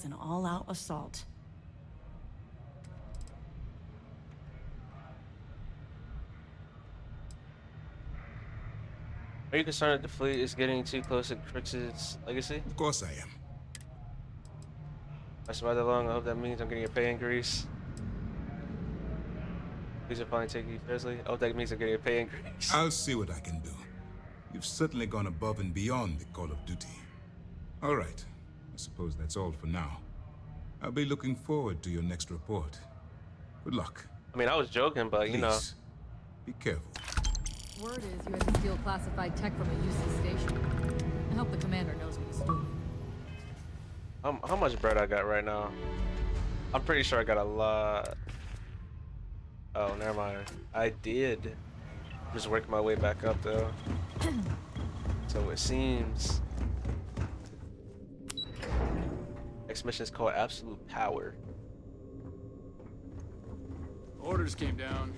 an all-out assault. Are you concerned that the fleet is getting too close to Crix's legacy? Of course I am. I survived that long. I hope that means I'm getting a pay increase. Please are finally taking you seriously. I hope that means I'm getting a pay increase. I'll see what I can do. You've certainly gone above and beyond the call of duty. All right. I suppose that's all for now. I'll be looking forward to your next report. Good luck. I mean, I was joking, but you know. Please, be careful. Word is you had to steal classified tech from a UC station. I hope the commander knows what he's doing. How much bread I got right now? I'm pretty sure I got a lot. Oh, never mind. I did. Just working my way back up though. So it seems. Next mission is called Absolute Power. Orders came down.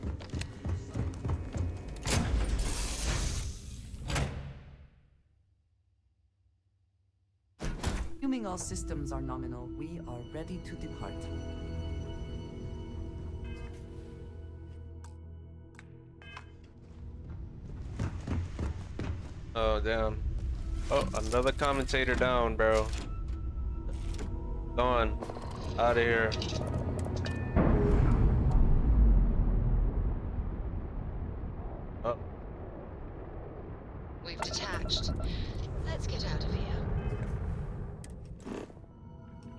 Assuming all systems are nominal, we are ready to depart. Oh, damn. Oh, another commentator down, bro. Gone. Out of here. Oh. We've detached. Let's get out of here.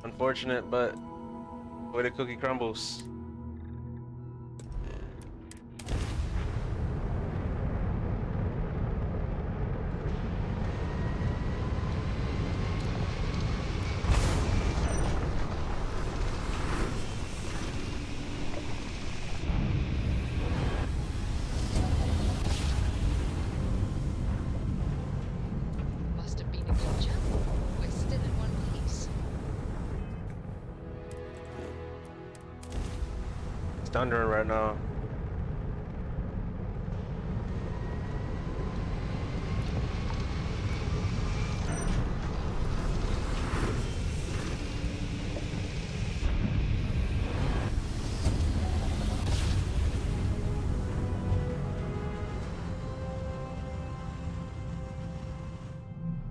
Unfortunate, but the way the cookie crumbles. Must have been a good jump. We're still in one piece. It's thundering right now.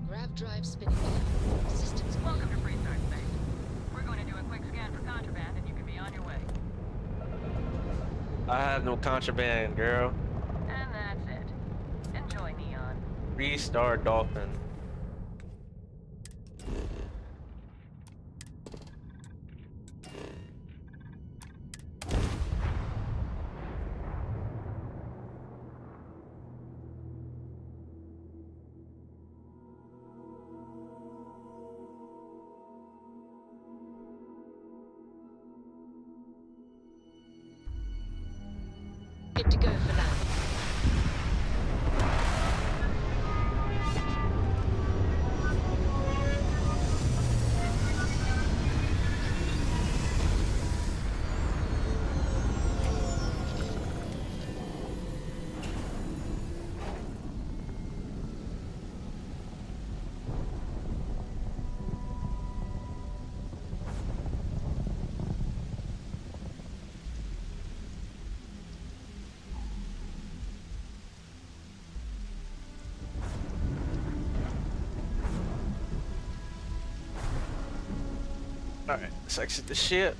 Grav drive spinning down. Systems Welcome to Freestart Space. We're going to do a quick scan for contraband and you can be on your way. I have no contraband, girl. And that's it. Enjoy, Neon. 3-star dolphin. good to go for that. Alright, let's exit the ship.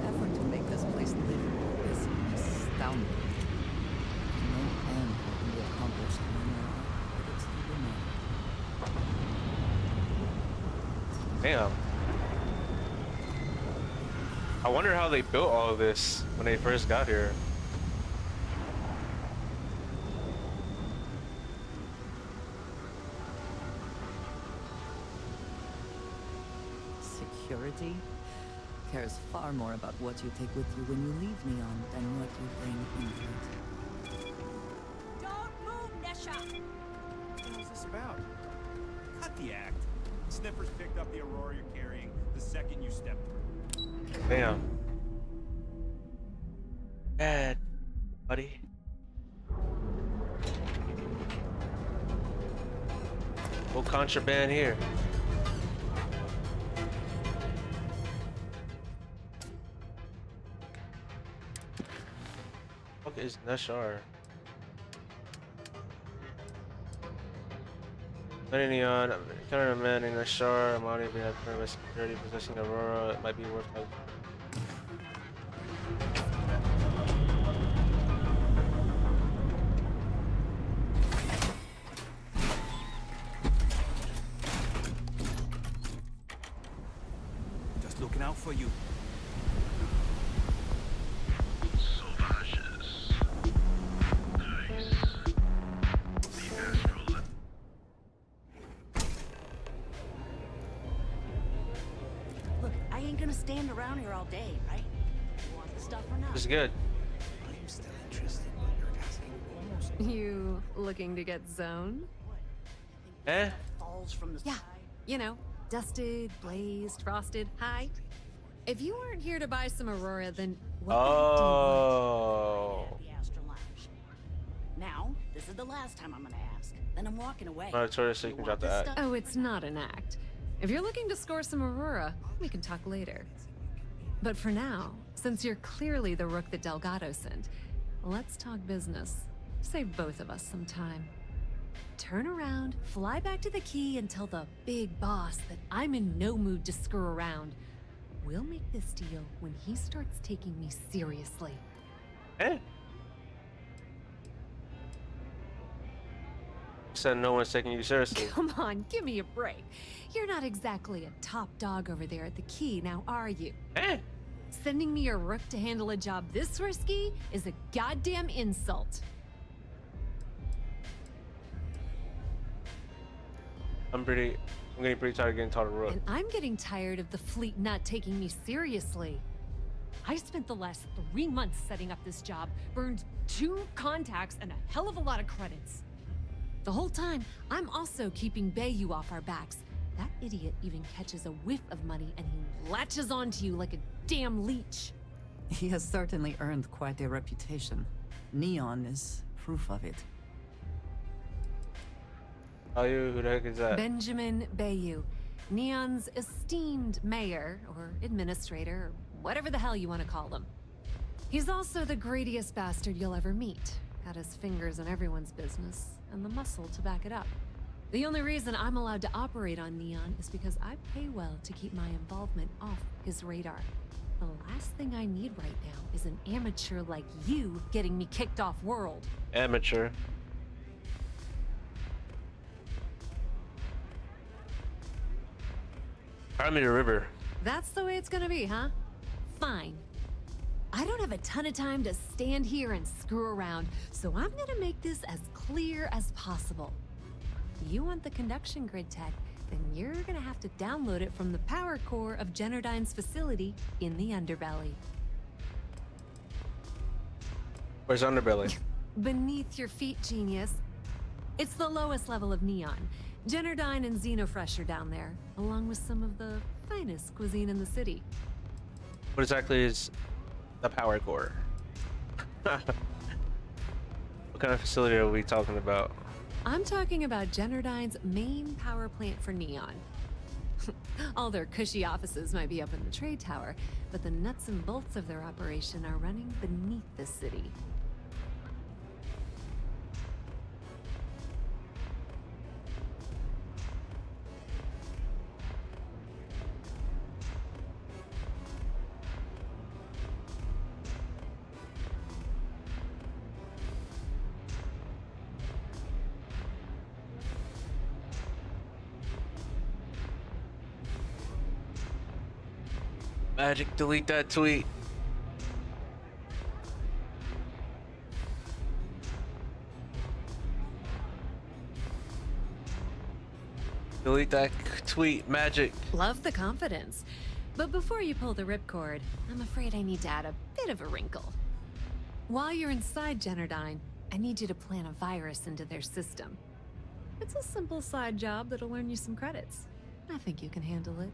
Effort to make this place livable is astounding. No end can be accomplished when there are critics to remain. Damn. I wonder how they built all of this when they first got here. Security cares far more about what you take with you when you leave Neon than what you bring into it. Don't move, Nesha! What was this about? Cut the act. Sniffers picked up the Aurora you're carrying the second you stepped through. Damn. bad, buddy. No contraband here. What is Nashar? Many neon, counter a man in Nashar, Amani being apprehended by security, possessing Aurora. It might be worth it. Just looking out for you. Look, I ain't gonna stand around here all day, right? You want the stuff or not? It's good. I'm still interested, but you're asking almost. You looking to get zoned? Eh? Falls from the Yeah, sky. you know, dusted, blazed, frosted, high. If you weren't here to buy some Aurora, then what the heck do you want? Oh. The Astral Lounge. Now, this is the last time I'm gonna ask. Then I'm walking away. Not a tourist, so you can drop want the this act. stuff? Oh, it's not an act. If you're looking to score some Aurora, we can talk later. But for now, since you're clearly the rook that Delgado sent, let's talk business. Save both of us some time. Turn around, fly back to the key, and tell the big boss that I'm in no mood to screw around. We'll make this deal when he starts taking me seriously. Eh? Said no one's taking you seriously. Come on, give me a break. You're not exactly a top dog over there at the key, now are you? Eh? Sending me a rook to handle a job this risky is a goddamn insult. I'm getting pretty tired of getting taught a rook. And I'm getting tired of the fleet not taking me seriously. I spent the last 3 months setting up this job, burned 2 contacts and a hell of a lot of credits. The whole time, I'm also keeping Bayou off our backs. That idiot even catches a whiff of money and he latches onto you like a damn leech. He has certainly earned quite a reputation. Neon is proof of it. Oh, you? Who the heck is that? Benjamin Bayou, Neon's esteemed mayor, or administrator, or whatever the hell you want to call him. He's also the greediest bastard you'll ever meet. Got his fingers in everyone's business, and the muscle to back it up. The only reason I'm allowed to operate on Neon is because I pay well to keep my involvement off his radar. The last thing I need right now is an amateur like you getting me kicked off world. Amateur. Find me the river. That's the way it's gonna be, huh? Fine. I don't have a ton of time to stand here and screw around, so I'm gonna make this as clear as possible. You want the conduction grid tech, then you're gonna have to download it from the power core of Generdyne's facility in the underbelly. Where's Underbelly? Beneath your feet, genius. It's the lowest level of Neon. Generdyne and Xenofresh are down there, along with some of the finest cuisine in the city. What exactly is the power core? What kind of facility are we talking about? I'm talking about Generdyne's main power plant for Neon. All their cushy offices might be up in the trade tower, but the nuts and bolts of their operation are running beneath the city. Magic, delete that tweet. Delete that tweet, Magic. Love the confidence. But before you pull the ripcord, I'm afraid I need to add a bit of a wrinkle. While you're inside Generdyne, I need you to plant a virus into their system. It's a simple side job that'll earn you some credits. I think you can handle it.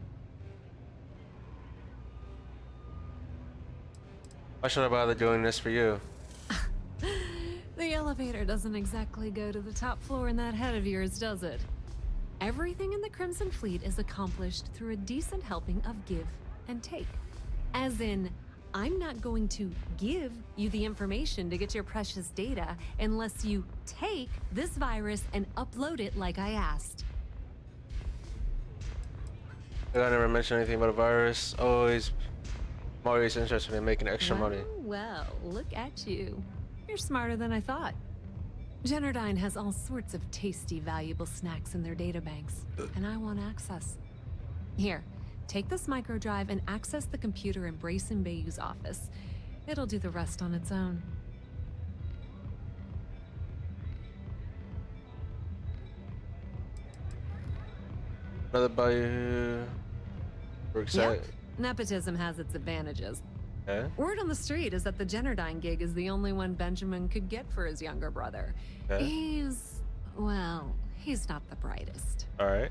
Why should I bother doing this for you? The elevator doesn't exactly go to the top floor in that head of yours, does it? Everything in the Crimson Fleet is accomplished through a decent helping of give and take. As in, I'm not going to give you the information to get your precious data unless you take this virus and upload it like I asked. I never mentioned anything about a virus. I'm always interested in making extra money. Well, look at you. You're smarter than I thought. Generdyne has all sorts of tasty, valuable snacks in their databanks, and I want access. Here, take this microdrive and access the computer in Brayson Bayou's office. It'll do the rest on its own. Another Bayou. We're excited. Yep. Nepotism has its advantages. Okay. Word on the street is that the Generdyne gig is the only one Benjamin could get for his younger brother. Okay. He's not the brightest. All right.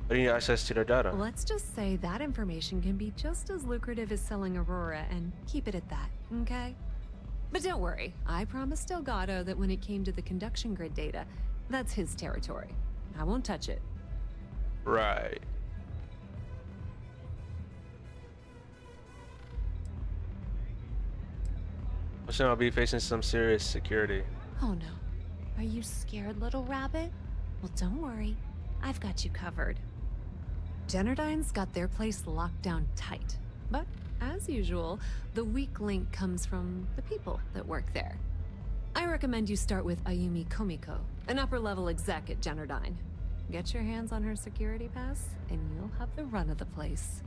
I need access to their data. Let's just say that information can be just as lucrative as selling Aurora, and keep it at that, okay? But don't worry, I promised Delgado that when it came to the conduction grid data, that's his territory. I won't touch it. Right. I'll be facing some serious security. Oh no. Are you scared, little rabbit? Well, don't worry. I've got you covered. Generdyne's got their place locked down tight. But, as usual, the weak link comes from the people that work there. I recommend you start with Ayumi Komiko, an upper-level exec at Generdyne. Get your hands on her security pass, and you'll have the run of the place.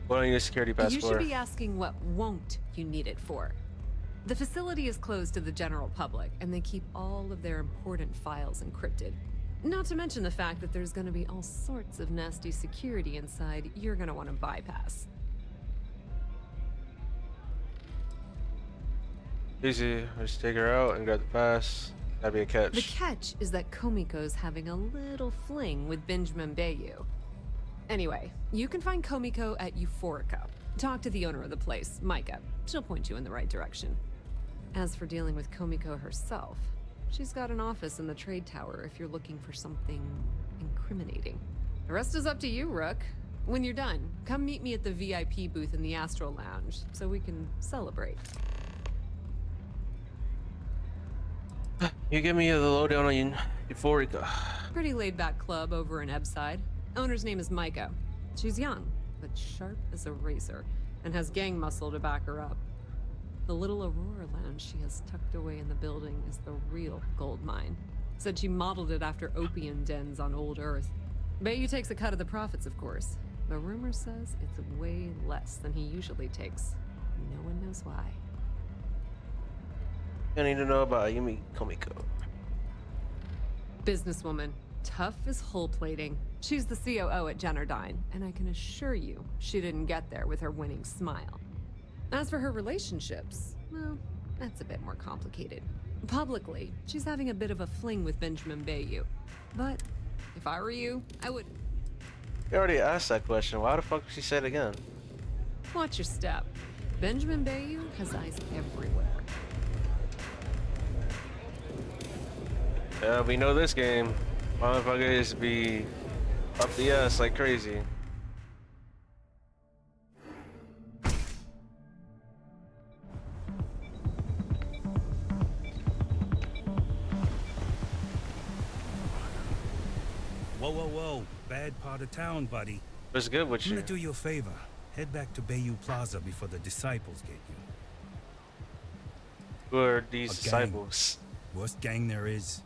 What do I need a security pass You for? should be asking what won't you need it for. The facility is closed to the general public, and they keep all of their important files encrypted. Not to mention the fact that there's going to be all sorts of nasty security inside you're going to want to bypass. Easy. I just take her out and grab the pass. That'd be a catch. The catch is that Komiko's having a little fling with Benjamin Bayou. Anyway, you can find Komiko at Euphorica. Talk to the owner of the place, Micah. She'll point you in the right direction. As for dealing with Komiko herself, she's got an office in the trade tower if you're looking for something incriminating. The rest is up to you, Rook. When you're done, come meet me at the VIP booth in the Astral Lounge so we can celebrate. You give me the lowdown on Euphorica. Pretty laid-back club over in Ebside. Owner's name is Micah. She's young, but sharp as a razor, and has gang muscle to back her up. The little Aurora lounge she has tucked away in the building is the real gold mine. Said she modeled it after opium dens on old Earth. Bayou takes a cut of the profits, of course, but rumor says it's way less than he usually takes. No one knows why. I need to know about Ayumi Komiko. Businesswoman. Tough as hull plating. She's the COO at Generdyne, and I can assure you she didn't get there with her winning smile. As for her relationships, well, that's a bit more complicated. Publicly, she's having a bit of a fling with Benjamin Bayou. But if I were you, I would... You already asked that question. Why the fuck did she say it again? Watch your step. Benjamin Bayou has eyes everywhere. Yeah, we know this game. Motherfuckers be up the ass like crazy. Whoa, whoa, whoa. Bad part of town, buddy. What's good with I'm you? gonna do you a favor. Head back to Bayou Plaza before the disciples get you. Who are these A gang. disciples? Worst gang there is.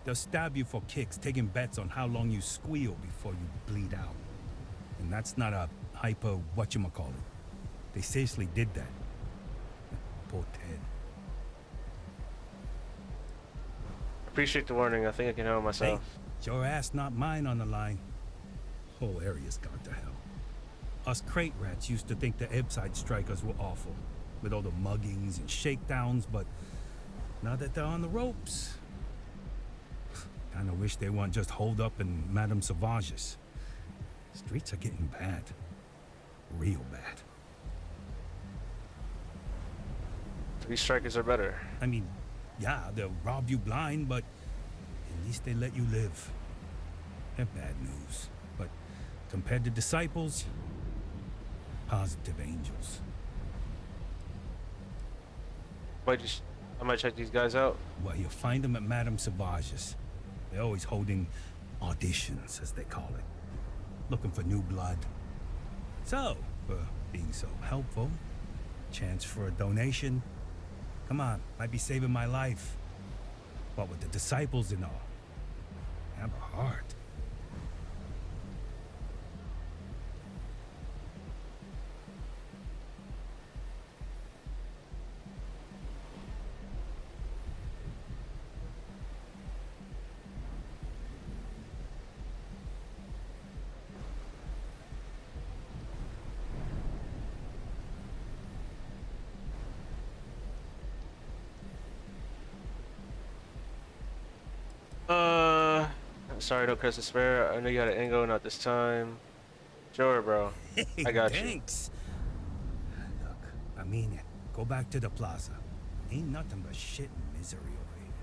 They'll stab you for kicks, taking bets on how long you squeal before you bleed out. And that's not a hyper whatchamacallit. They seriously did that. Poor Ted. Appreciate the warning. I think I can handle myself. Hey, your ass, not mine on the line. Whole area's gone to hell. Us crate rats used to think the Ebside strikers were awful, with all the muggings and shakedowns, but now that they're on the ropes, kinda wish they weren't just holed up in Madame Sauvage's. It's Streets are getting bad. Real bad. These strikers are better. I mean, yeah, they'll rob you blind, but at least they let you live. They're bad news. But compared to disciples, positive angels. I might check these guys out. Well, you'll find them at Madame Sauvage's. They're always holding auditions, as they call it. Looking for new blood. So, for being so helpful, chance for a donation. Come on, might be saving my life. What with the disciples and all. Have a heart. Sorry, no Crest to spare. I know you had an angle, not this time. Sure, bro. I got you. Thanks. Look, I mean it. Go back to the plaza. Ain't nothing but shit and misery over here.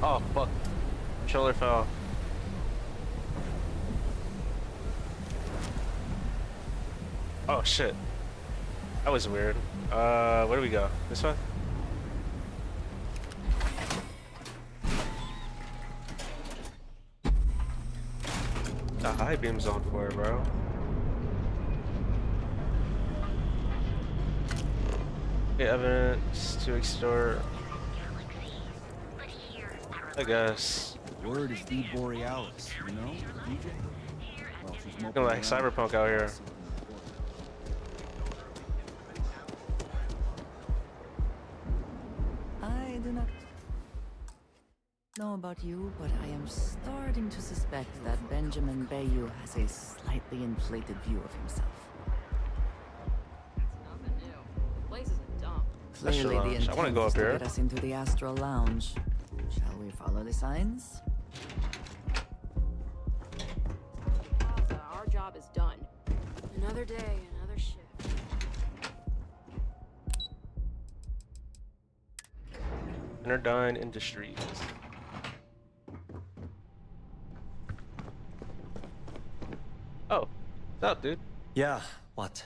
Oh, fuck. Controller fell. Oh, shit. That was weird. Where do we go? This way? The high beam's on for it, bro. Okay, evidence to extort. I guess. Word is the Borealis, you know, DJ? Well, she's Looking like cyberpunk out here. I do not know about you, but I am starting to suspect that Benjamin Bayou has a slightly inflated view of himself. It's nothing new. The place is a dump. Clearly, the Lounge. I intent wanna go is up to here. get us into the Astral Lounge. Shall we follow the signs? Plaza, our job is done. Another day, another shift. Interdyne Industries. Oh, what's up, dude? Yeah, what?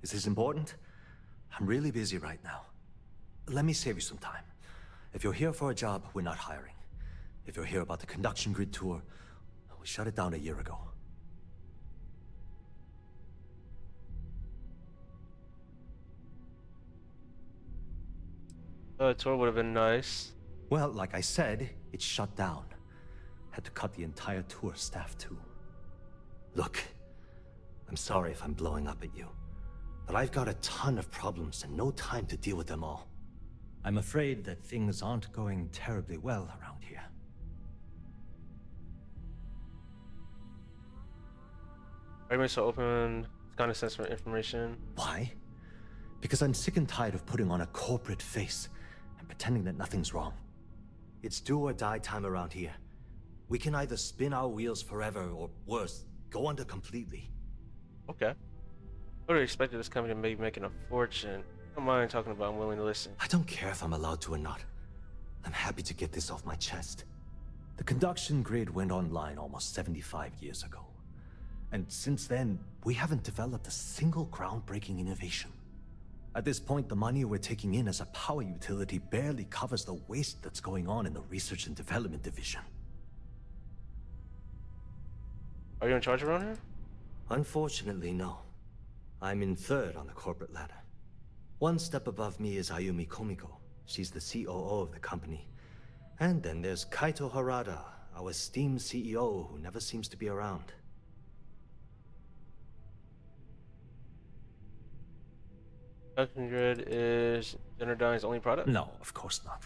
Is this important? I'm really busy right now. Let me save you some time. If you're here for a job, we're not hiring. If you're here about the conduction grid tour, we shut it down a year ago. A tour would have been nice. Well, like I said, it's shut down. Had to cut the entire tour staff too. Look, I'm sorry if I'm blowing up at you, but I've got a ton of problems and no time to deal with them all. I'm afraid that things aren't going terribly well around here. Arguments so open, it's kind of sense for information. Why? Because I'm sick and tired of putting on a corporate face and pretending that nothing's wrong. It's do or die time around here. We can either spin our wheels forever or worse, go under completely. Okay. I would have expected this company to be making a fortune. I don't mind talking about I'm willing to listen. I don't care if I'm allowed to or not. I'm happy to get this off my chest. The conduction grid went online almost 75 years ago. And since then, we haven't developed a single groundbreaking innovation. At this point, the money we're taking in as a power utility barely covers the waste that's going on in the research and development division. Are you in charge around here? Unfortunately, no. I'm in third on the corporate ladder. One step above me is Ayumi Komiko. She's the COO of the company. And then there's Kaito Harada, our esteemed CEO who never seems to be around. Production grid is Interdyne's only product? No, of course not.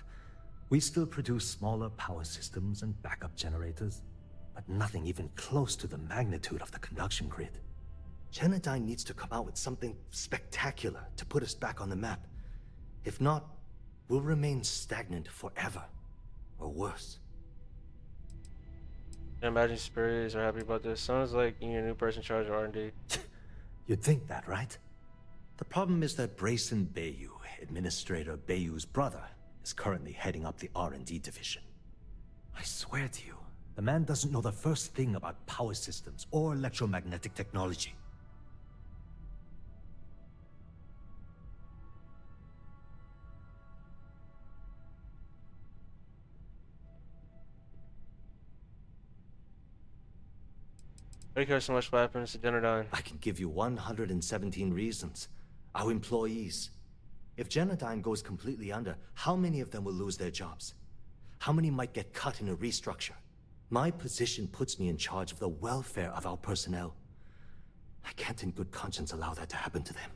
We still produce smaller power systems and backup generators, but nothing even close to the magnitude of the conduction grid. Genodyne needs to come out with something spectacular to put us back on the map. If not, we'll remain stagnant forever. or worse. I imagine superiors are happy about this. Sounds like you're a new person in charge of R&D. You'd think that, right? The problem is that Brayson Bayou, Administrator Bayou's brother, is currently heading up the R&D division. I swear to you, the man doesn't know the first thing about power systems or electromagnetic technology. Why do you care so much what happens to Genodyne? I can give you 117 reasons. Our employees. If Genodyne goes completely under, how many of them will lose their jobs? How many might get cut in a restructure? My position puts me in charge of the welfare of our personnel. I can't in good conscience allow that to happen to them.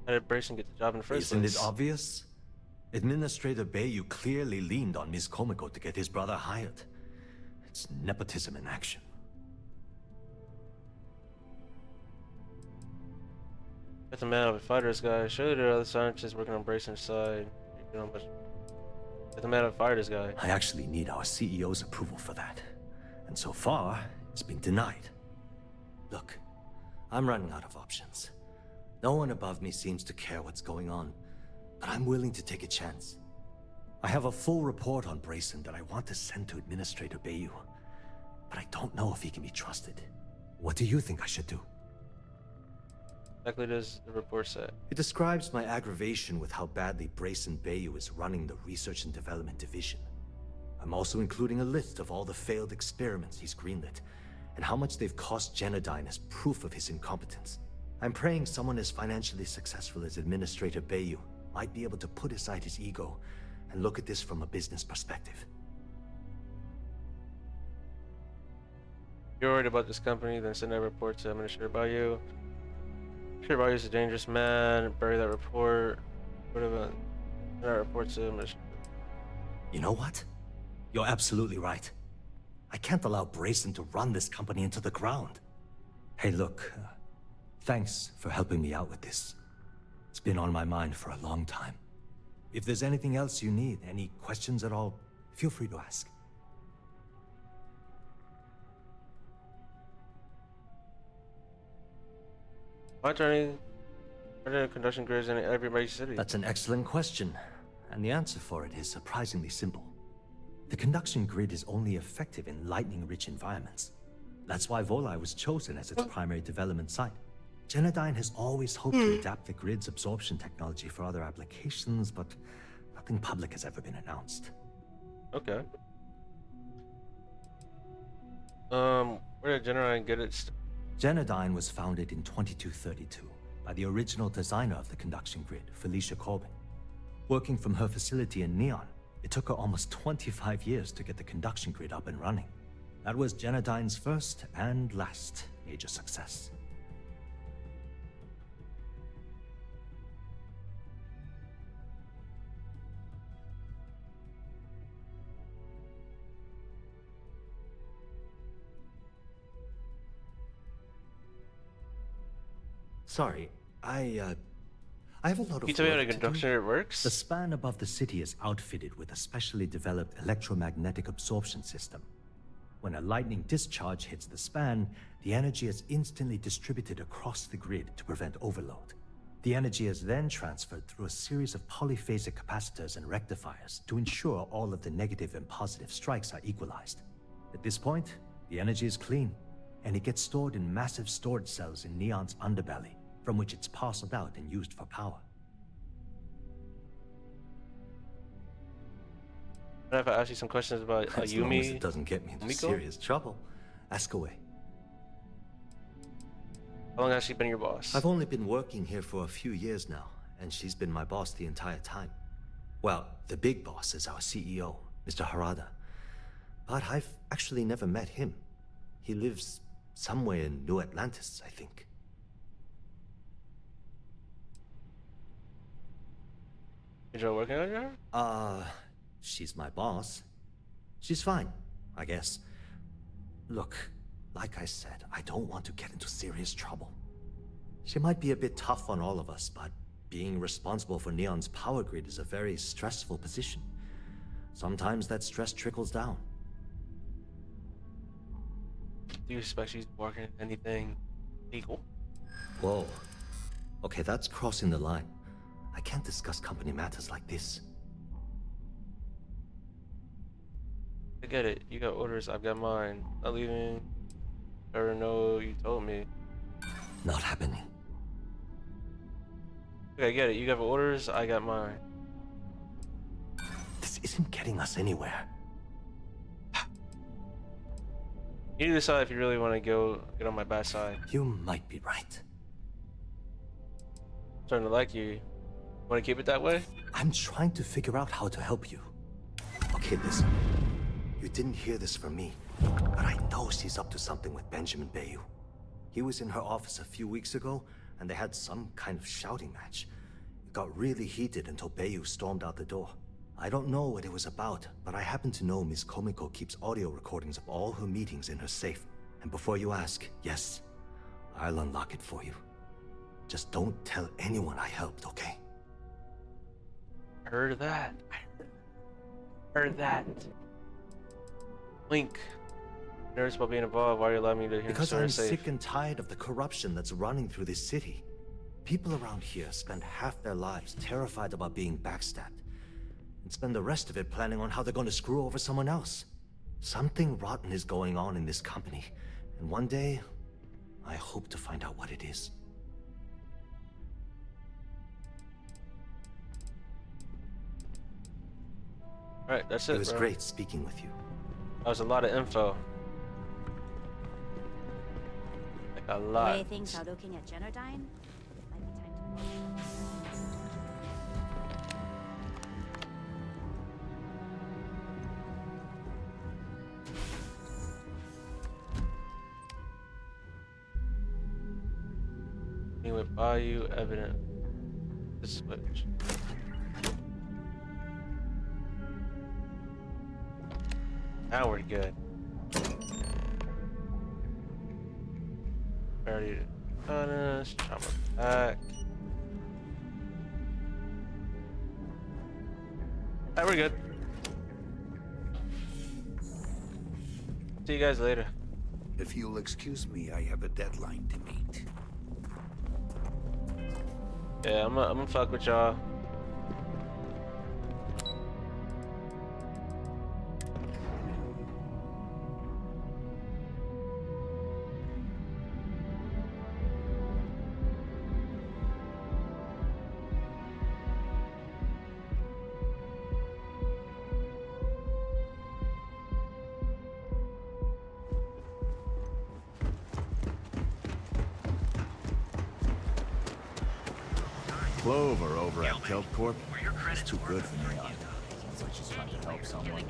How did Brayson get the job in the first Isn't place? it obvious? Administrator Bayou clearly leaned on Ms. Komiko to get his brother hired. It's nepotism in action. Get the man of a fighters guy. Surely there are other scientists working on Brayson's side. You know much. Get the man of a fighters guy. I actually need our CEO's approval for that. And so far, it's been denied. Look, I'm running out of options. No one above me seems to care what's going on, but I'm willing to take a chance. I have a full report on Brayson that I want to send to Administrator Bayou, but I don't know if he can be trusted. What do you think I should do? Exactly does the report say? It describes my aggravation with how badly Brayson Bayou is running the Research and Development Division. I'm also including a list of all the failed experiments he's greenlit, and how much they've cost Genodyne as proof of his incompetence. I'm praying someone as financially successful as Administrator Bayou might be able to put aside his ego and look at this from a business perspective. If you're worried about this company, then send that report to Administrator Bayou. Administrator Bayou is a dangerous man. Bury that report. Send that report to Administrator. You know what? You're absolutely right. I can't allow Brayson to run this company into the ground. Hey, look, thanks for helping me out with this. It's been on my mind for a long time. If there's anything else you need, any questions at all, feel free to ask. Why are there conduction grids in everybody's city? That's an excellent question, and the answer for it is surprisingly simple. The conduction grid is only effective in lightning-rich environments. That's why Volai was chosen as its primary development site. Genodyne has always hoped to adapt the grid's absorption technology for other applications, but nothing public has ever been announced. Okay. Where did Genodyne get its? Genodyne was founded in 2232 by the original designer of the conduction grid, Felicia Corbin. Working from her facility in Neon, it took her almost 25 years to get the conduction grid up and running. That was Genodyne's first and last major success. Sorry, I have a lot of. Can you tell me how the work to conduction do. grid works? The span above the city is outfitted with a specially developed electromagnetic absorption system. When a lightning discharge hits the span, the energy is instantly distributed across the grid to prevent overload. The energy is then transferred through a series of polyphasic capacitors and rectifiers to ensure all of the negative and positive strikes are equalized. At this point, the energy is clean, and it gets stored in massive storage cells in Neon's underbelly, from which it's parceled out and used for power. If I ask you some questions about As long as Yumi, it doesn't get me into Miko? serious trouble, ask away. How long has she been your boss? I've only been working here for a few years now, and she's been my boss the entire time. Well, the big boss is our CEO, Mr. Harada. But I've actually never met him. He lives somewhere in New Atlantis, I think. Enjoy working on her? She's my boss. She's fine, I guess. Look, like I said, I don't want to get into serious trouble. She might be a bit tough on all of us, but being responsible for Neon's power grid is a very stressful position. Sometimes that stress trickles down. Do you expect she's working anything legal? Whoa. Okay, that's crossing the line. I can't discuss company matters like this. I get it. You got orders, I've got mine. Not leaving. Never know you told me. Not happening. Okay, I get it. You got orders, I got mine. This isn't getting us anywhere. You need to decide if you really want to get on my bad side. You might be right. I'm starting to like you. Want to keep it that way? I'm trying to figure out how to help you. Okay, listen. You didn't hear this from me, but I know she's up to something with Benjamin Bayou. He was in her office a few weeks ago, and they had some kind of shouting match. It got really heated until Bayou stormed out the door. I don't know what it was about, but I happen to know Miss Komiko keeps audio recordings of all her meetings in her safe. And before you ask, yes, I'll unlock it for you. Just don't tell anyone I helped, okay? Heard that. Heard that. Link. Nervous about being involved. Why are you allowing me to hear Because the I'm safe? sick and tired of the corruption that's running through this city. People around here spend half their lives terrified about being backstabbed, and spend the rest of it planning on how they're going to screw over someone else. Something rotten is going on in this company, and one day, I hope to find out what it is. Alright, that's it, It was bro. great speaking with you. That was a lot of info. Like a The lot. way things are looking at Genodyne, it might be time to He went Bayou evident. The switch. Now we're good. Already honest, trauma back. Alright, we're good. See you guys later. If you'll excuse me, I have a deadline to meet. Yeah, I'm gonna fuck with y'all. Clover over at Kelp Corp is too good for Neon. Sounds like she's trying to help someone.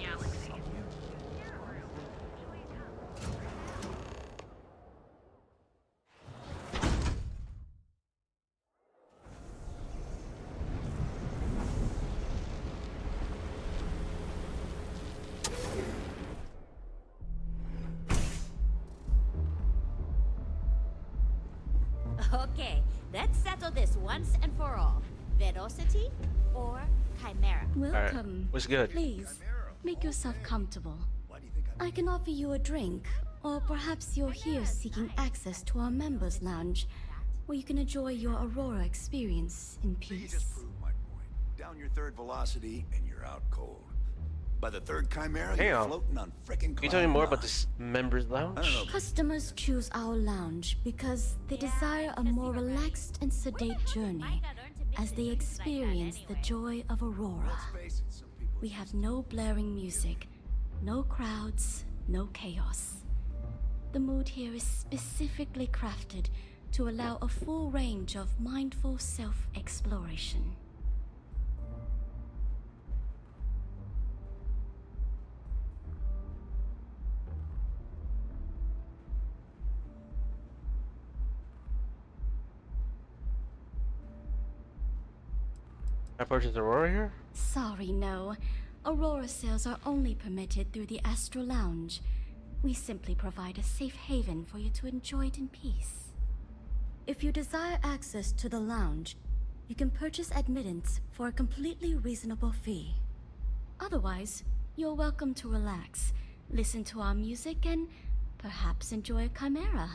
Okay, let's settle this once and for all. Velocity or Chimera? Welcome. What's good? Please, make yourself comfortable. I can offer you a drink, or perhaps you're here seeking access to our members' lounge, where you can enjoy your Aurora experience in You peace. just proved my point. Down your third velocity, and you're out cold. By the third Chimera, you're Damn. floating on frickin' Can you tell me more about cloud this members lounge? I don't know. Customers choose our lounge because they desire a more relaxed and sedate journey as they experience the joy of Aurora. nine. Face it, some people We have no blaring music, no crowds, no chaos. The mood here is specifically crafted to allow a full range of mindful self-exploration. I purchased Aurora here? Sorry, no. Aurora sales are only permitted through the Astral Lounge. We simply provide a safe haven for you to enjoy it in peace. If you desire access to the lounge, you can purchase admittance for a completely reasonable fee. Otherwise, you're welcome to relax, listen to our music, and perhaps enjoy a chimera.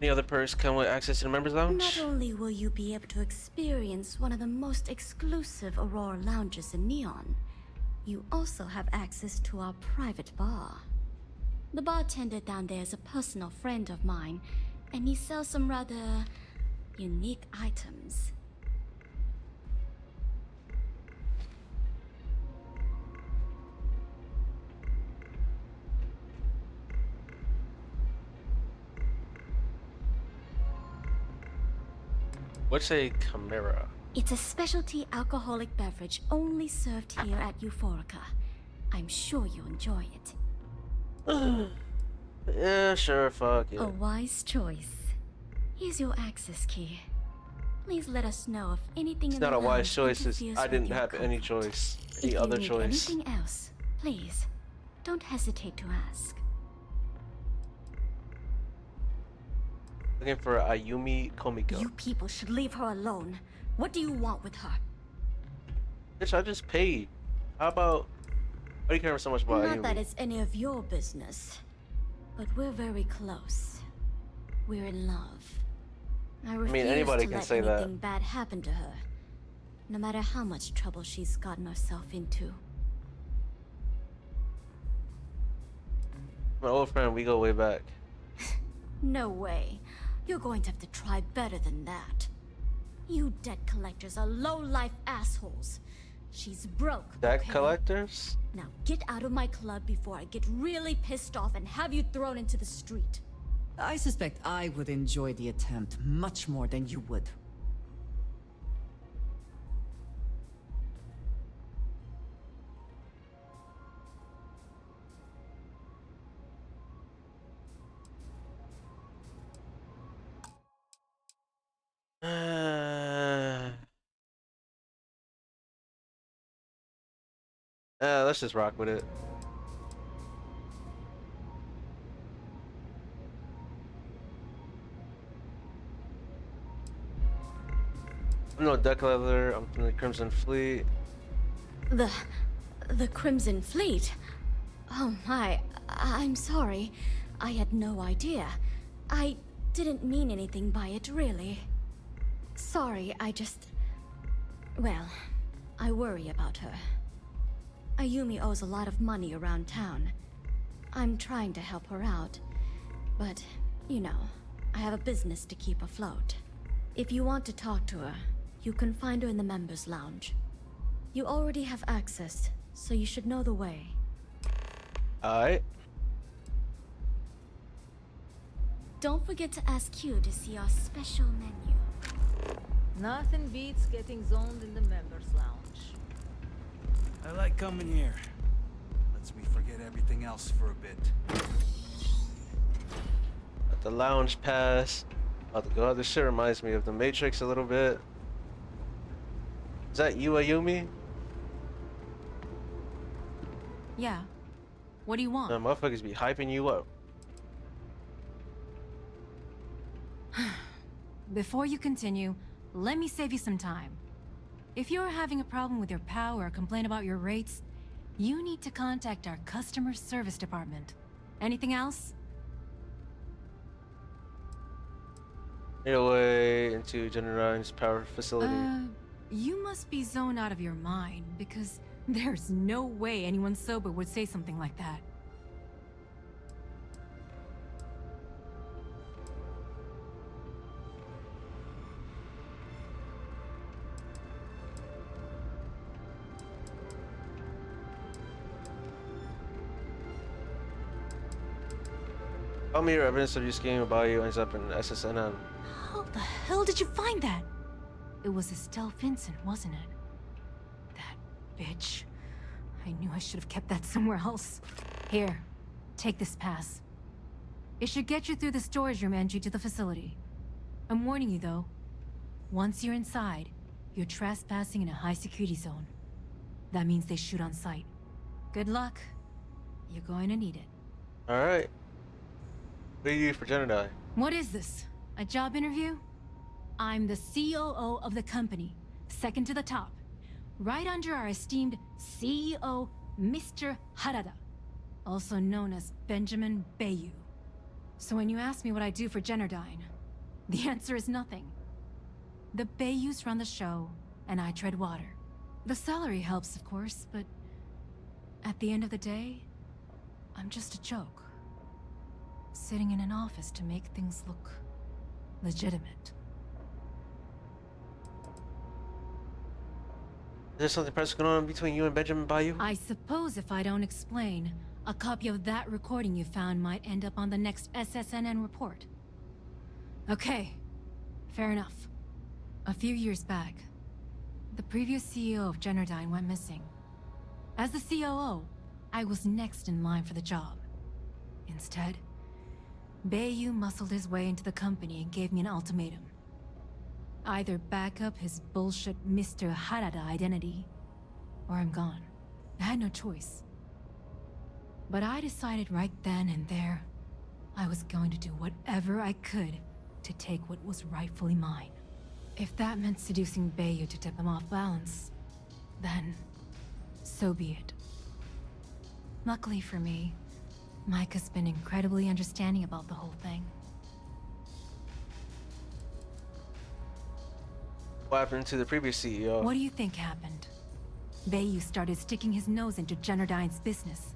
Any other perks come with access to the members lounge? Not only will you be able to experience one of the most exclusive Aurora lounges in Neon, you also have access to our private bar. The bartender down there is a personal friend of mine, and he sells some rather unique items. What's a chimera? It's a specialty alcoholic beverage only served here at Euphorica. I'm sure you'll enjoy it. Yeah, sure, fuck it. A wise choice. Here's your access key. Please let us know if anything It's in not the a wise lounge choice. interferes I with didn't your have any comfort. choice. If Any you other need choice. anything else, please, don't hesitate to ask. Looking for Ayumi Komiko. You people should leave her alone. What do you want with her? Bitch, I just paid. How about... Why do you care so much about Not Ayumi? that it's any of your business, but we're very close. We're in love. I refuse anybody to can let say that. anything bad happen to her, no matter how much trouble she's gotten herself into. My old friend, we go way back. No way. You're going to have to try better than that. You debt collectors are low-life assholes. She's broke, Debt okay? collectors? Now get out of my club before I get really pissed off and have you thrown into the street. I suspect I would enjoy the attempt much more than you would. Let's just rock with it. I'm no debt collector. I'm from the Crimson Fleet. The Crimson Fleet? Oh my, I'm sorry. I had no idea. I didn't mean anything by it, really. Sorry, well, I worry about her. Ayumi owes a lot of money around town. I'm trying to help her out, but, you know, I have a business to keep afloat. If you want to talk to her, you can find her in the members' lounge. You already have access, so you should know the way. Alright. Don't forget to ask Q to see our special menu. Nothing beats getting zoned in the members' lounge. I like coming here. Lets me forget everything else for a bit. Got the lounge pass. About to go out. This shit reminds me of the Matrix a little bit. Is that you, Ayumi? Yeah. What do you want? The motherfuckers be hyping you up. Before you continue, let me save you some time. If you're having a problem with your POW or complain about your rates, you need to contact our customer service department. Anything else? Your way into Generaline's power facility. You must be zoned out of your mind, because there's no way anyone sober would say something like that. Tell me your evidence of your scheme about you ends up in SSNM. How the hell did you find that? It was Estelle Vincent, wasn't it? That bitch. I knew I should have kept that somewhere else. Here, take this pass. It should get you through the storage room entry to the facility. I'm warning you though. Once you're inside, you're trespassing in a high security zone. That means they shoot on sight. Good luck. You're going to need it. Alright. What do you do for Jedi? What is this? A job interview? I'm the COO of the company, second to the top. Right under our esteemed CEO, Mr. Harada, also known as Benjamin Bayou. So when you ask me what I do for Generdyne, the answer is nothing. The Bayous run the show, and I tread water. The salary helps, of course, but at the end of the day, I'm just a joke. Sitting in an office to make things look legitimate. Is there something personal going on between you and Benjamin Bayou? I suppose if I don't explain, a copy of that recording you found might end up on the next SSNN report. Okay, fair enough. A few years back, the previous CEO of Generdyne went missing. As the COO, I was next in line for the job. Instead, Bayou muscled his way into the company and gave me an ultimatum. Either back up his bullshit Mr. Harada identity, or I'm gone. I had no choice. But I decided right then and there, I was going to do whatever I could to take what was rightfully mine. If that meant seducing Bayou to tip him off balance, then so be it. Luckily for me, Mike has been incredibly understanding about the whole thing. What happened to the previous CEO? What do you think happened? Bayou started sticking his nose into Generdyne's business,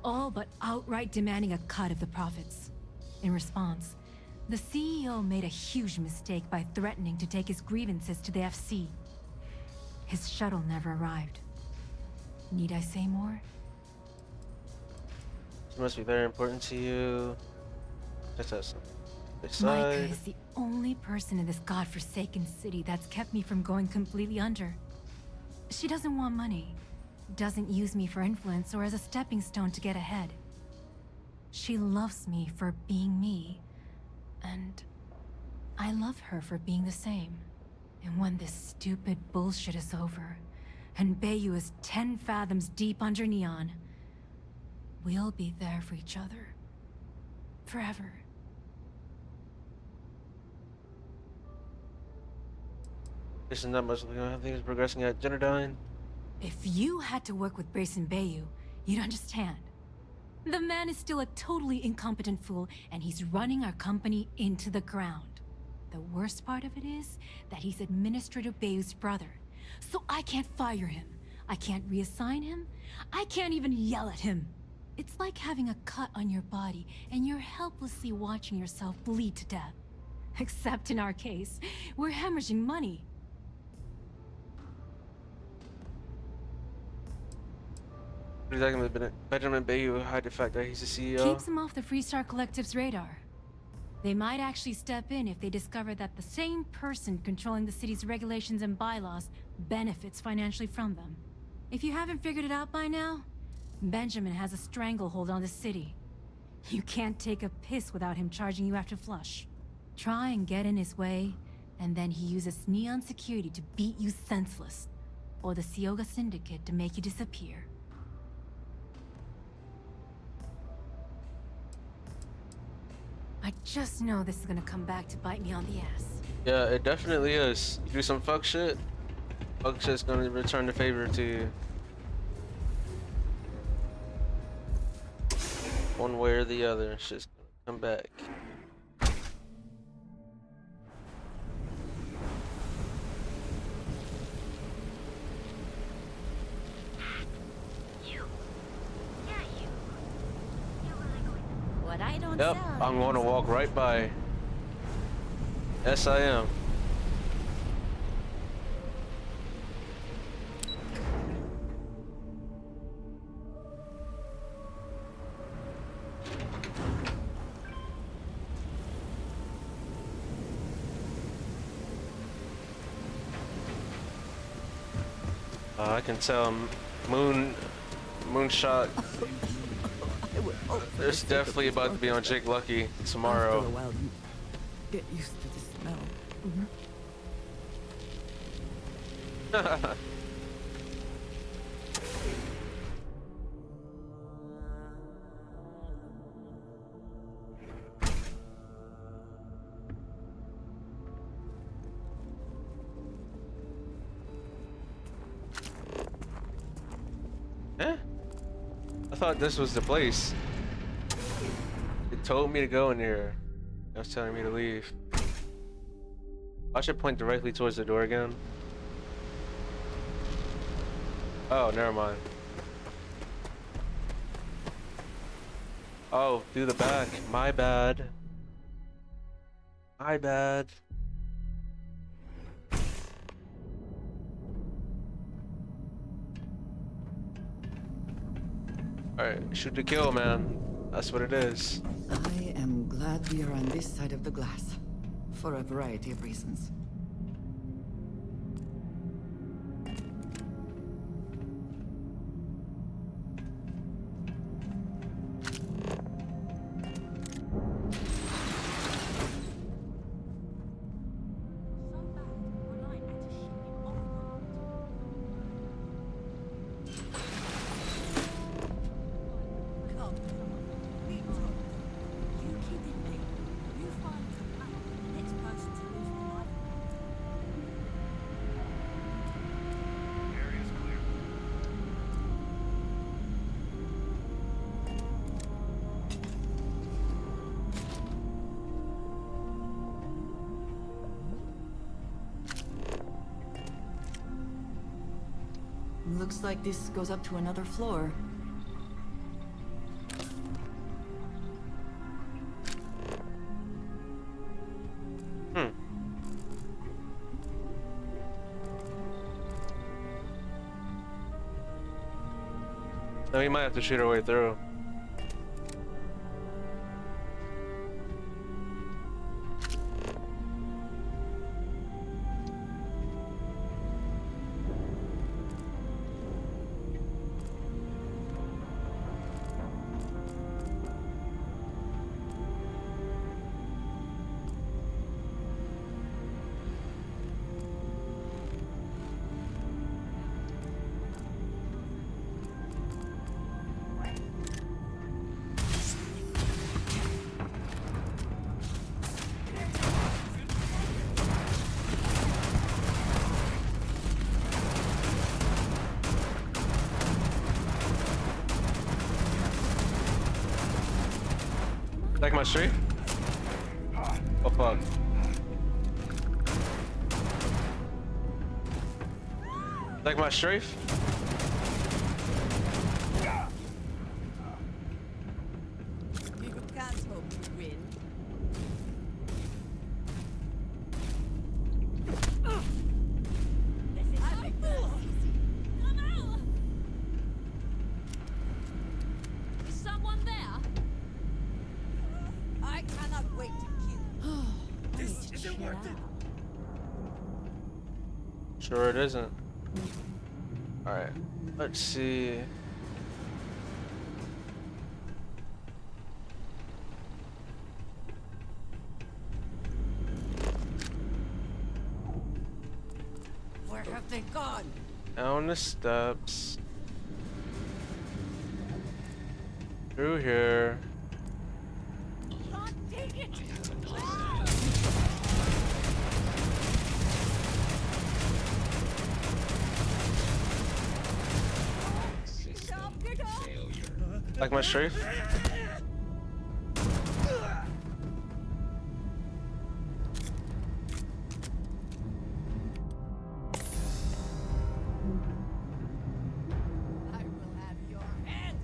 all but outright demanding a cut of the profits. In response, the CEO made a huge mistake by threatening to take his grievances to the FC. His shuttle never arrived. Need I say more? It must be very important to you. Just have some Micah side. is the only person in this godforsaken city that's kept me from going completely under. She doesn't want money, doesn't use me for influence or as a stepping stone to get ahead. She loves me for being me, and I love her for being the same. And when this stupid bullshit is over, and Bayou is 10 fathoms deep under Neon, we'll be there for each other. Forever. Isn't that much looking at things progressing at Generdyne? If you had to work with Grayson Bayou, you'd understand. The man is still a totally incompetent fool, and he's running our company into the ground. The worst part of it is that he's Administrator Bayou's brother, so I can't fire him. I can't reassign him. I can't even yell at him. It's like having a cut on your body, and you're helplessly watching yourself bleed to death. Except in our case, we're hemorrhaging money. Exactly, Benjamin Bayou hide the fact that he's the CEO. Keeps him off the Freestar Collective's radar. They might actually step in if they discover that the same person controlling the city's regulations and bylaws benefits financially from them. If you haven't figured it out by now, Benjamin has a stranglehold on the city. You can't take a piss without him charging you after flush. Try and get in his way, and then he uses Neon security to beat you senseless, or the Sioga Syndicate to make you disappear. I just know this is gonna come back to bite me on the ass. Yeah, it definitely is. You do some fuck shit's gonna return the favor to you. One way or the other, shit's gonna come back. What I don't Yep, sell I'm going to walk right by. Yes, I am. I can tell Moonshot. I would There's definitely about to be on Jake Lucky tomorrow. After a while, you get used to the smell. Eh? I thought this was the place. It told me to go in here. It was telling me to leave. I should point directly towards the door again. Oh, never mind. Oh, through the back. My bad. My bad. Alright, shoot to kill, man. That's what it is. I am glad we are on this side of the glass. For a variety of reasons. Looks like this goes up to another floor. No, we might have to shoot our way through. Like my street? Oh fuck. Like my strafe? You can't hope to win. Is someone there? I cannot wait to kill. This isn't worth it. Sure it isn't. Alright, let's see. Where have they gone? Down the steps. Through here. Can't take it. Like my strafe? I will have your head.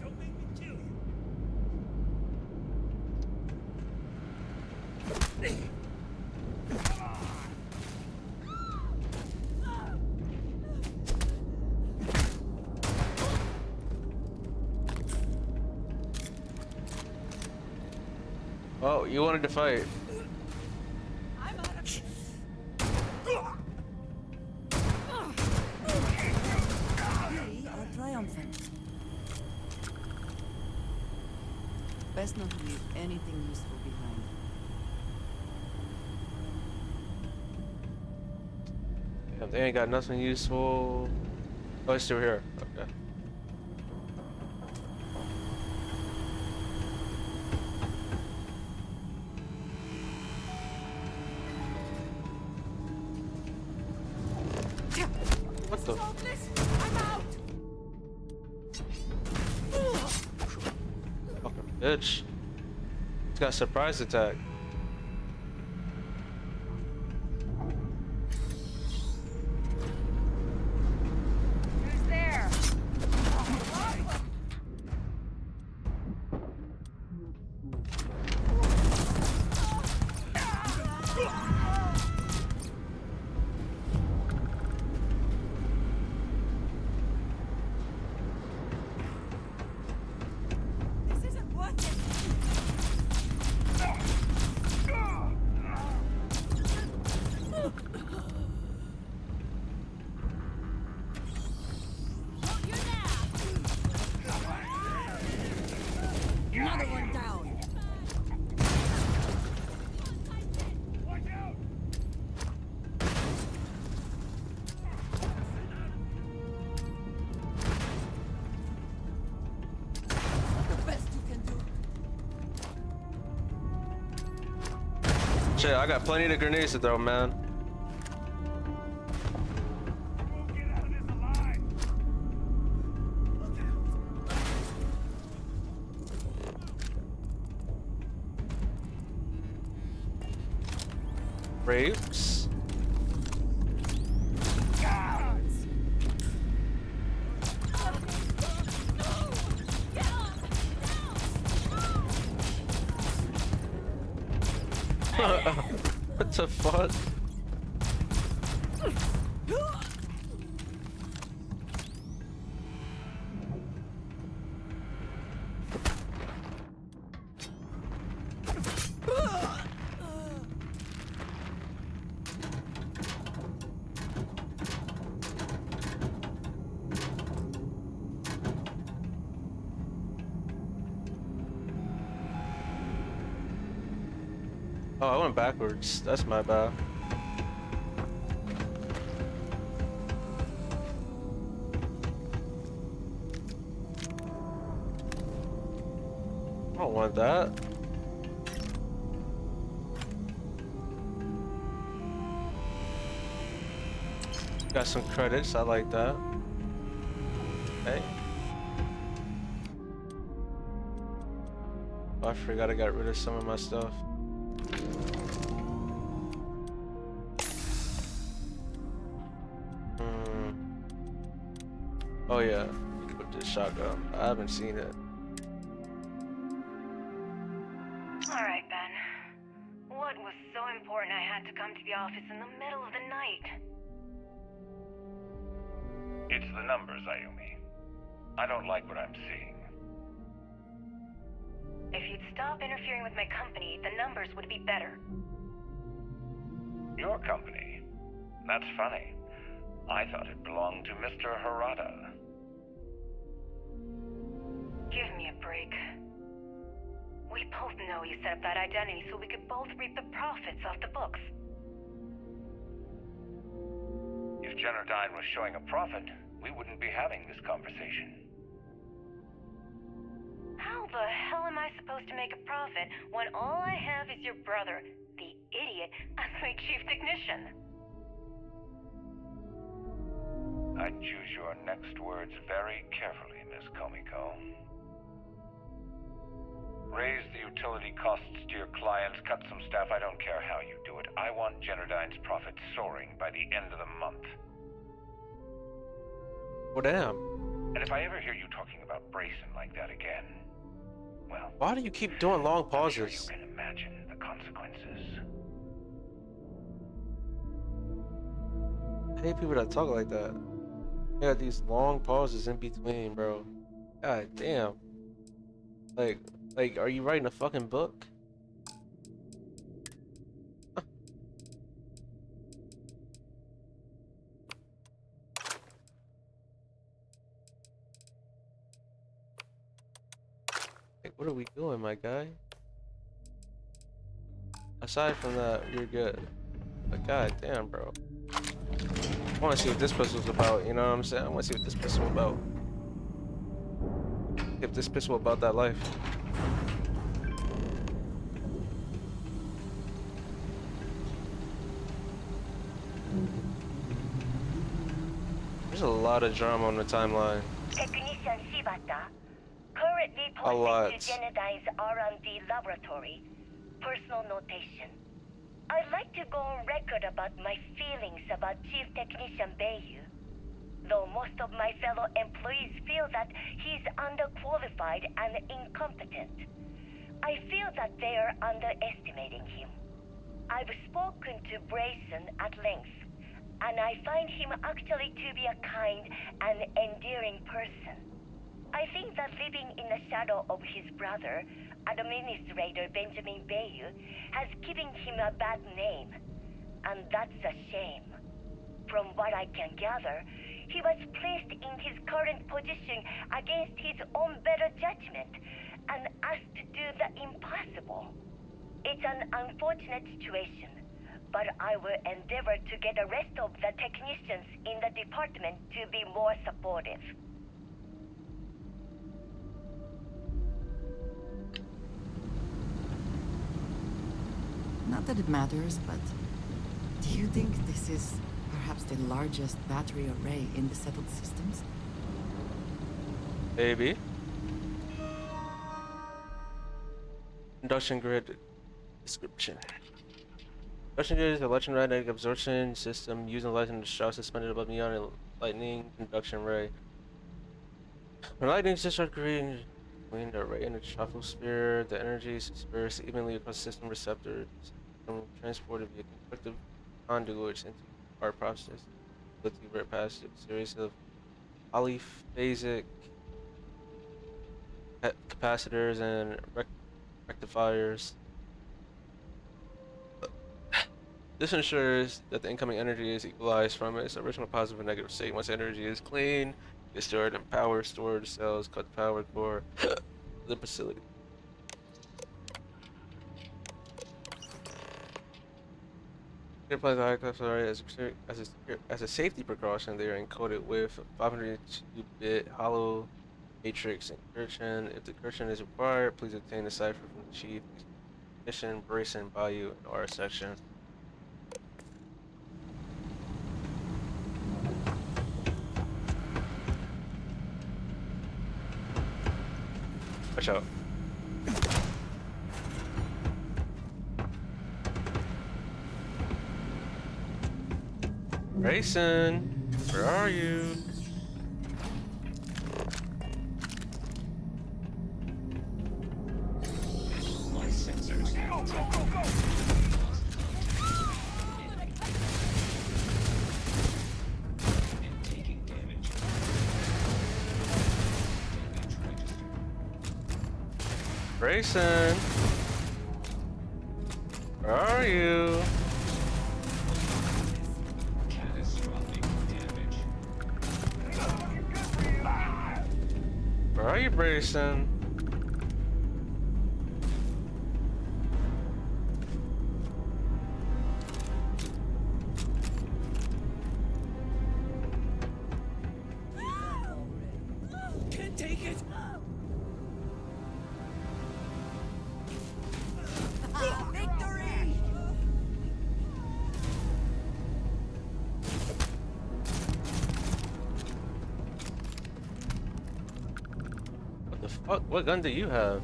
Don't make me kill you. Oh, you wanted to fight. I'm out of Best not to leave anything useful behind. Damn, they ain't got nothing useful. Oh, it's still here. Okay. What the? I'm out! Fucking bitch. It's got a surprise attack. Who's there? This isn't working! Another one down! The best you can do. Shit, I got plenty of grenades to throw, man. Rapes. What the fuck? Oh, I went backwards. That's my bad. I don't want that. Got some credits. I like that. Okay. Oh, I forgot I got rid of some of my stuff. Oh yeah, equip this shotgun. I haven't seen it. Alright, Ben. What was so important I had to come to the office in the middle of the night? It's the numbers, Ayumi. I don't like what I'm seeing. If you'd stop interfering with my company, the numbers would be better. Your company? That's funny. I thought it belonged to Mr. Harada. Give me a break. We both know you set up that identity so we could both reap the profits off the books. If Generdyne was showing a profit, we wouldn't be having this conversation. How the hell am I supposed to make a profit when all I have is your brother, the idiot, as my chief technician? I'd choose your next words very carefully, Miss Komiko. Raise the utility costs to your clients, cut some staff, I don't care how you do it. I want Generdyne's profits soaring by the end of the month. Well, damn. And if I ever hear you talking about Brayson like that again, well... Why do you keep doing long pauses? I'm sure you can imagine the consequences. I hate people that talk like that. You got these long pauses in between, bro. God damn. Like, are you writing a fucking book? Like, What are we doing, my guy? Aside from that, you're good. But god damn, bro. I want to see what this pistol's about, you know what I'm saying? I want to see what this pistol about. If this pistol about that life. There's a lot of drama on the timeline. Technician Shibata, currently A lot. posted to Genodyne's R&D laboratory. Personal notation. I'd like to go on record about my feelings about Chief Technician Bayu. Though most of my fellow employees feel that he's underqualified and incompetent, I feel that they are underestimating him. I've spoken to Brayson at length, and I find him actually to be a kind and endearing person. I think that living in the shadow of his brother, Administrator Benjamin Bayu, has given him a bad name, and that's a shame. From what I can gather, he was placed in his current position against his own better judgment and asked to do the impossible. It's an unfortunate situation, but I will endeavor to get the rest of the technicians in the department to be more supportive. Not that it matters, but do you think this is perhaps the largest battery array in the settled systems? Maybe. Induction grid description. Induction grid is an electromagnetic absorption system using light and straw suspended above neon and lightning conduction ray. When lightning is discharged between the array and the troposphere, the energy is dispersed evenly across system receptors and transported via conductive conduits into our process. Rip past a series of polyphasic capacitors and rectifiers. This ensures that the incoming energy is equalized from its original positive and negative state. Once energy is clean, it's stored in power storage cells called the power core of the facility. It applies the high class array as a safety precaution. They are encoded with 502-bit hollow matrix encryption. If the encryption is required, please obtain the cipher from the chief. Mission, Brayson, Bayou, and R section. Watch out. Brayson, where are you? My sensors. Go, go, go, go! And taking damage. Brayson, where are you? Catastrophic damage. Where are you, Brayson? Can't take it! Victory! What the fuck? What gun do you have?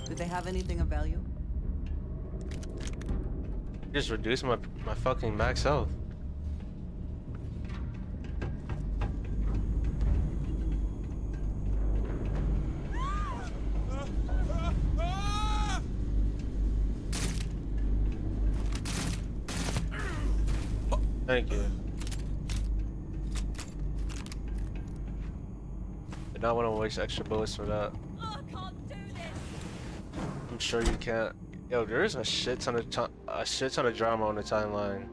Do they have anything of value? You just reduced my fucking max health. Thank you. Did not want to waste extra bullets for that. I'm sure you can't. Yo, there's a shit ton of drama on the timeline.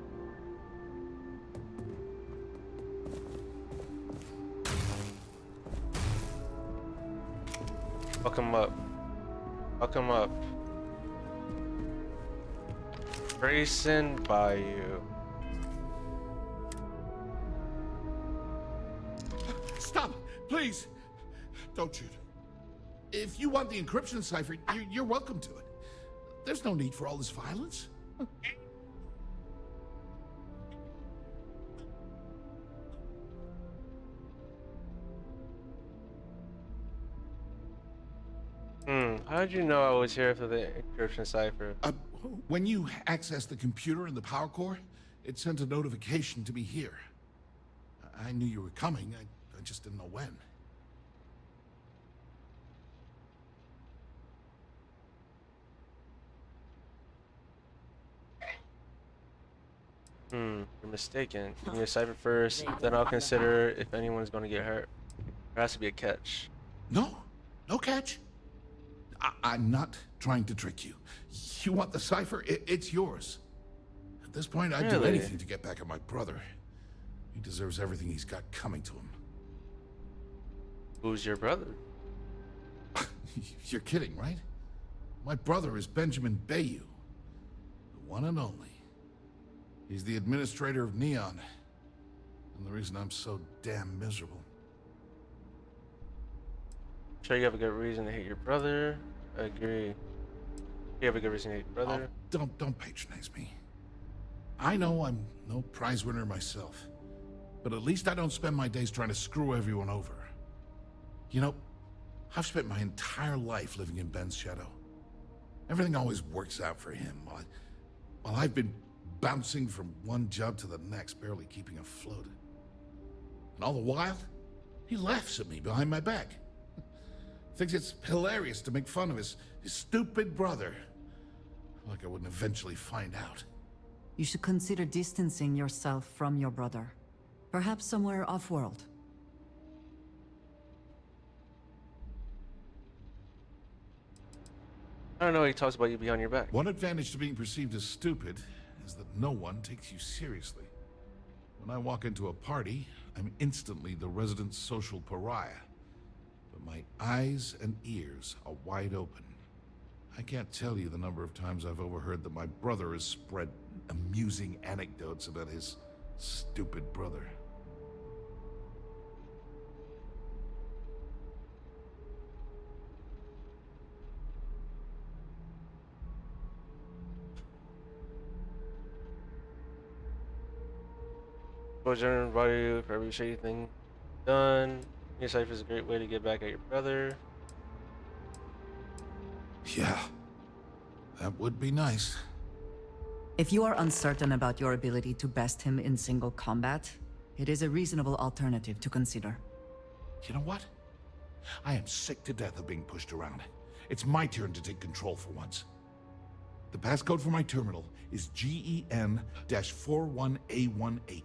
Fuck him up. I'll come up. Grayson Bayou. Stop! Please! Don't shoot. If you want the encryption cipher, you're welcome to it. There's no need for all this violence. How did you know I was here for the encryption cipher? When you accessed the computer in the power core, it sent a notification to me here. I knew you were coming, I just didn't know when. You're mistaken. Give me a cipher first, then I'll consider if anyone's gonna get hurt. There has to be a catch. No catch. I'm not trying to trick you. You want the cipher? It's yours. At this point, I'd do anything to get back at my brother. He deserves everything he's got coming to him. Who's your brother? You're kidding, right? My brother is Benjamin Bayou, the one and only. He's the administrator of Neon, and the reason I'm so damn miserable. Sure you have a good reason to hate your brother. I agree. You have a good reason to hate your brother. Oh, don't patronize me. I know I'm no prize winner myself, but at least I don't spend my days trying to screw everyone over. You know, I've spent my entire life living in Ben's shadow. Everything always works out for him, while I've been bouncing from one job to the next, barely keeping afloat. And all the while, he laughs at me behind my back. Thinks it's hilarious to make fun of his stupid brother. Like I wouldn't eventually find out. You should consider distancing yourself from your brother. Perhaps somewhere off-world. I don't know, he talks about you behind your back. One advantage to being perceived as stupid is that no one takes you seriously. When I walk into a party, I'm instantly the resident social pariah. But my eyes and ears are wide open. I can't tell you the number of times I've overheard that my brother has spread amusing anecdotes about his stupid brother. General value for every shady thing done. Your cipher is a great way to get back at your brother. Yeah, that would be nice. If you are uncertain about your ability to best him in single combat, it is a reasonable alternative to consider. You know what? I am sick to death of being pushed around. It's my turn to take control for once. The passcode for my terminal is GEN-41A18.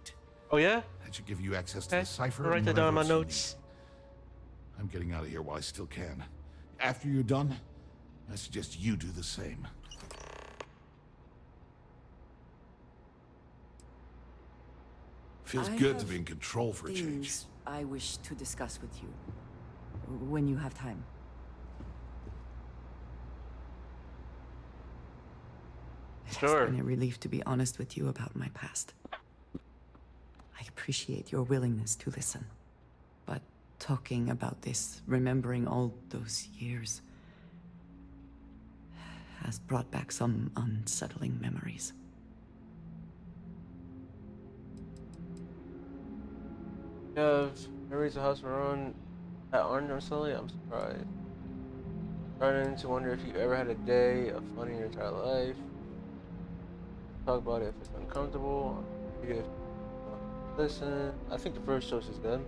Oh yeah? That should give you access to the cipher. I'll write that down in my notes. I'm getting out of here while I still can. After you're done, I suggest you do the same. Feels good to be in control for a change. I wish to discuss with you when you have time. It has been a relief to be honest with you about my past. I appreciate your willingness to listen, but talking about this, remembering all those years, has brought back some unsettling memories. You have memories of house run that aren't necessarily. I'm surprised. Starting to wonder if you ever had a day of fun in your entire life. Talk about it if it's uncomfortable. If listen, I think the first choice is good.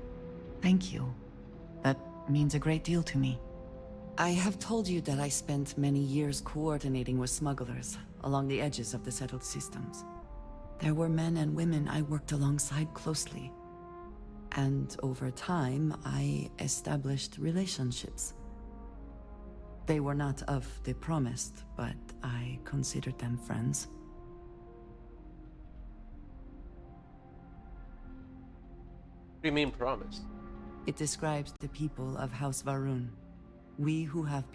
Thank you. That means a great deal to me. I have told you that I spent many years coordinating with smugglers along the edges of the settled systems. There were men and women I worked alongside closely. And over time, I established relationships. They were not of the promised, but I considered them friends. What do you mean promised? It describes the people of House Varun. We who have